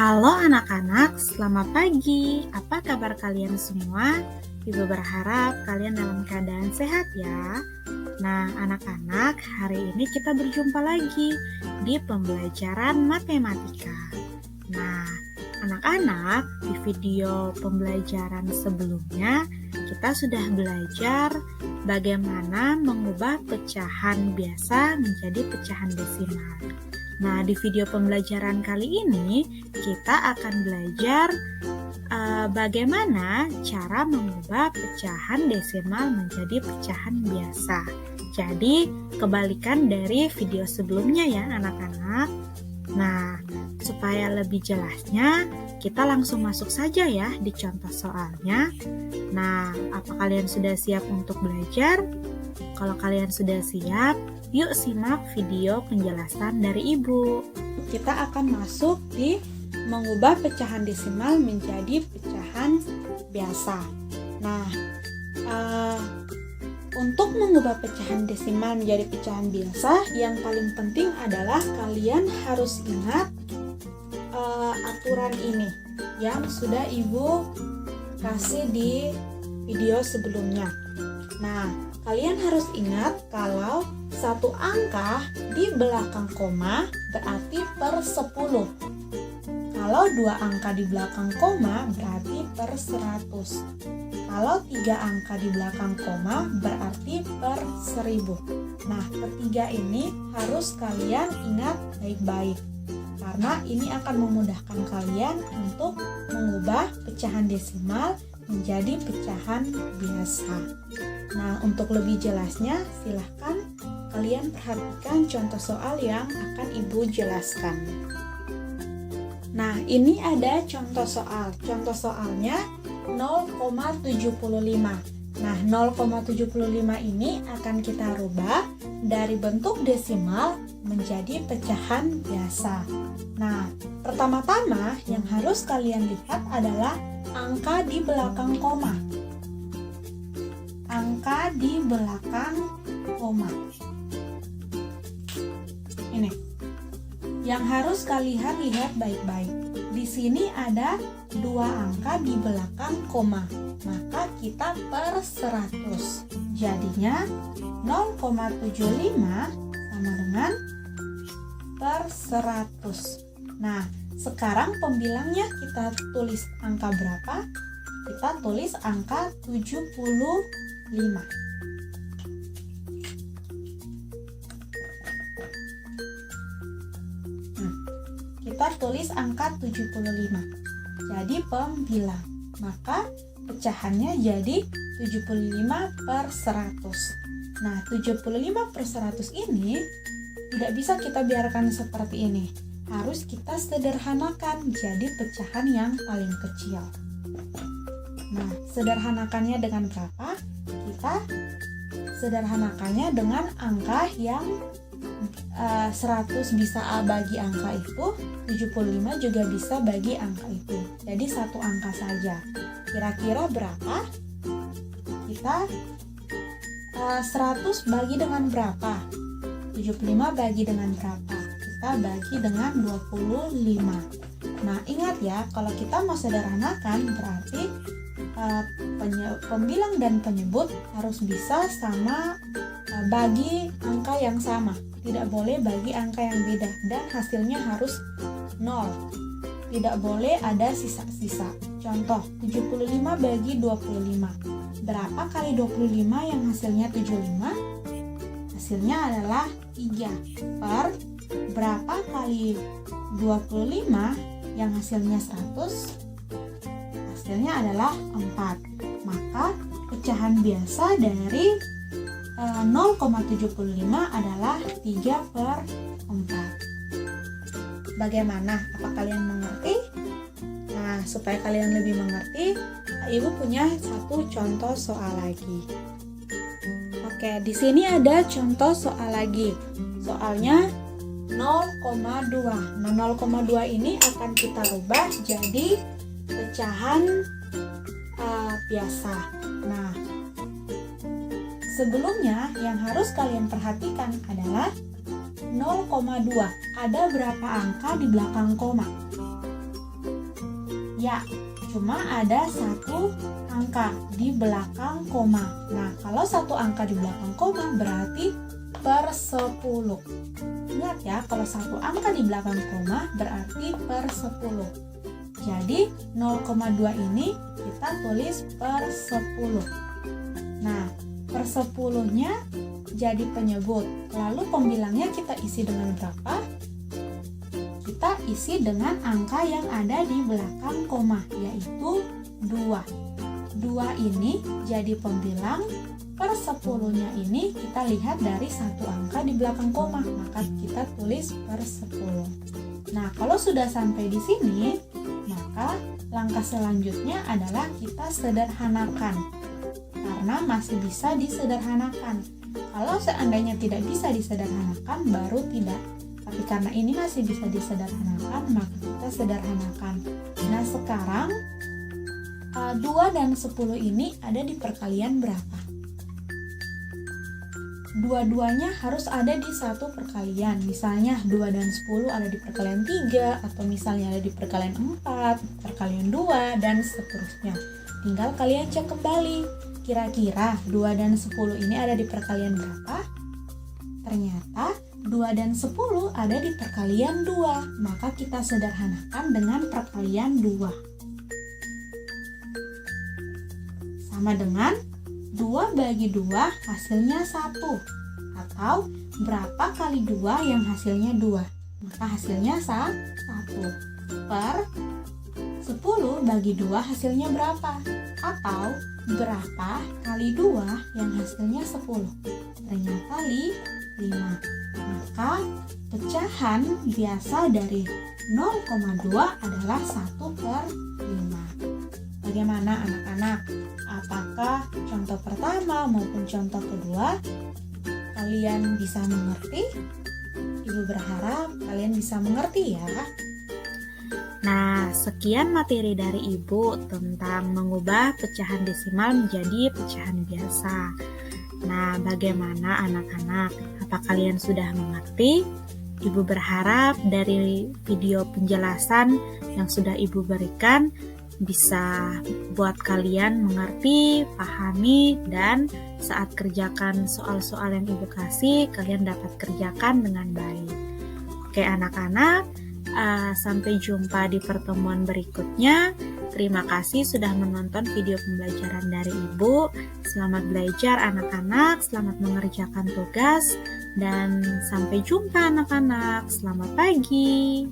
Halo anak-anak, selamat pagi. Apa kabar kalian semua? Ibu berharap kalian dalam keadaan sehat ya. Nah, anak-anak, hari ini kita berjumpa lagi di pembelajaran matematika. Nah, anak-anak, di video pembelajaran sebelumnya kita sudah belajar bagaimana mengubah pecahan biasa menjadi pecahan desimal. Nah, di video pembelajaran kali ini kita akan belajar bagaimana cara mengubah pecahan desimal menjadi pecahan biasa. Jadi, kebalikan dari video sebelumnya ya anak-anak. Nah, supaya lebih jelasnya, kita langsung masuk saja ya di contoh soalnya. Nah, apa kalian sudah siap untuk belajar? Kalau kalian sudah siap, yuk simak video penjelasan dari Ibu. Kita akan masuk di mengubah pecahan desimal menjadi pecahan biasa. Nah, untuk mengubah pecahan desimal menjadi pecahan biasa, yang paling penting adalah kalian harus ingat aturan ini yang sudah Ibu kasih di video sebelumnya. Nah, kalian harus ingat kalau satu angka di belakang koma berarti per 10. Kalau dua angka di belakang koma berarti per 100. Kalau 3 angka di belakang koma berarti per 1000. Nah, ketiga ini harus kalian ingat baik-baik, karena ini akan memudahkan kalian untuk mengubah pecahan desimal menjadi pecahan biasa. Nah, untuk lebih jelasnya silahkan kalian perhatikan contoh soal yang akan Ibu jelaskan. Nah, ini ada contoh soal. Contoh soalnya 0,75. Nah, 0,75 ini akan kita rubah dari bentuk desimal menjadi pecahan biasa. Nah, pertama-tama yang harus kalian lihat adalah angka di belakang koma. Angka di belakang koma. Ini. Yang harus kalian lihat baik-baik. Di sini ada 2 angka di belakang koma. Maka kita per 100. Jadinya 0,75 sama dengan per 100. Nah, sekarang pembilangnya kita tulis angka berapa? Kita tulis angka 75. Kita tulis angka 75. Jadi pembilang. Maka pecahannya jadi 75 per 100. Nah, 75 per 100 ini tidak bisa kita biarkan seperti ini. Harus kita sederhanakan jadi pecahan yang paling kecil. Nah, sederhanakannya dengan berapa? Kita sederhanakannya dengan angka yang 100 bisa bagi angka itu, 75 juga bisa bagi angka itu. Jadi satu angka saja. Kira-kira berapa? Kita 100 bagi dengan berapa? 75 bagi dengan berapa? Kita bagi dengan 25. Nah, ingat ya, kalau kita mau sederhanakan berarti pembilang dan penyebut harus bisa sama bagi angka yang sama. Tidak boleh bagi angka yang beda dan hasilnya harus 0. Tidak boleh ada sisa-sisa. Contoh, 75 bagi 25. Berapa kali 25 yang hasilnya 75? Hasilnya adalah 3 per berapa kali 25 yang hasilnya 100? Hasilnya adalah 4. Maka pecahan biasa dari 0,75 adalah 3 per 4. Bagaimana? Apa kalian mengerti? Nah, supaya kalian lebih mengerti, Ibu punya satu contoh soal lagi. Oke, di sini ada contoh soal lagi. Soalnya 0,2. Nah, 0,2 ini akan kita rubah jadi pecahan biasa. Nah, sebelumnya yang harus kalian perhatikan adalah 0,2. Ada berapa angka di belakang koma? Ya, cuma ada satu angka di belakang koma. Nah, kalau satu angka di belakang koma berarti per 10. Ingat ya, kalau satu angka di belakang koma berarti per 10. Jadi 0,2 ini kita tulis per 10. Nah, per 10-nya jadi penyebut. Lalu pembilangnya kita isi dengan berapa? Kita isi dengan angka yang ada di belakang koma, yaitu 2. 2 ini jadi pembilang, per 10-nya ini kita lihat dari satu angka di belakang koma, maka kita tulis per 10. Nah, kalau sudah sampai di sini, maka langkah selanjutnya adalah kita sederhanakan. Karena masih bisa disederhanakan. Kalau seandainya tidak bisa disederhanakan, baru tidak. Tapi karena ini masih bisa disederhanakan, maka kita sederhanakan. Nah, sekarang 2 dan 10 ini ada di perkalian berapa? Dua-duanya harus ada di satu perkalian. Misalnya 2 dan 10 ada di perkalian 3, atau misalnya ada di perkalian 4, perkalian 2, dan seterusnya. Tinggal kalian cek kembali, kira-kira 2 dan 10 ini ada di perkalian berapa? Ternyata 2 dan 10 ada di perkalian 2, maka kita sederhanakan dengan perkalian 2. Sama dengan 2 bagi 2 hasilnya 1, atau berapa kali 2 yang hasilnya 2, maka hasilnya 1. Per 10 bagi 2 hasilnya berapa, atau berapa kali 2 yang hasilnya 10, ternyata 5. Maka pecahan biasa dari 0,2 adalah 1/5. Bagaimana anak-anak? Apakah contoh pertama maupun contoh kedua kalian bisa mengerti? Ibu berharap kalian bisa mengerti ya. Nah, sekian materi dari Ibu tentang mengubah pecahan desimal menjadi pecahan biasa. Nah, bagaimana anak-anak? Apa kalian sudah mengerti? Ibu berharap dari video penjelasan yang sudah Ibu berikan bisa buat kalian mengerti, pahami, dan saat kerjakan soal-soal yang Ibu kasih, kalian dapat kerjakan dengan baik. Oke anak-anak, sampai jumpa di pertemuan berikutnya. Terima kasih sudah menonton video pembelajaran dari Ibu. Selamat belajar anak-anak, selamat mengerjakan tugas, dan sampai jumpa anak-anak. Selamat pagi.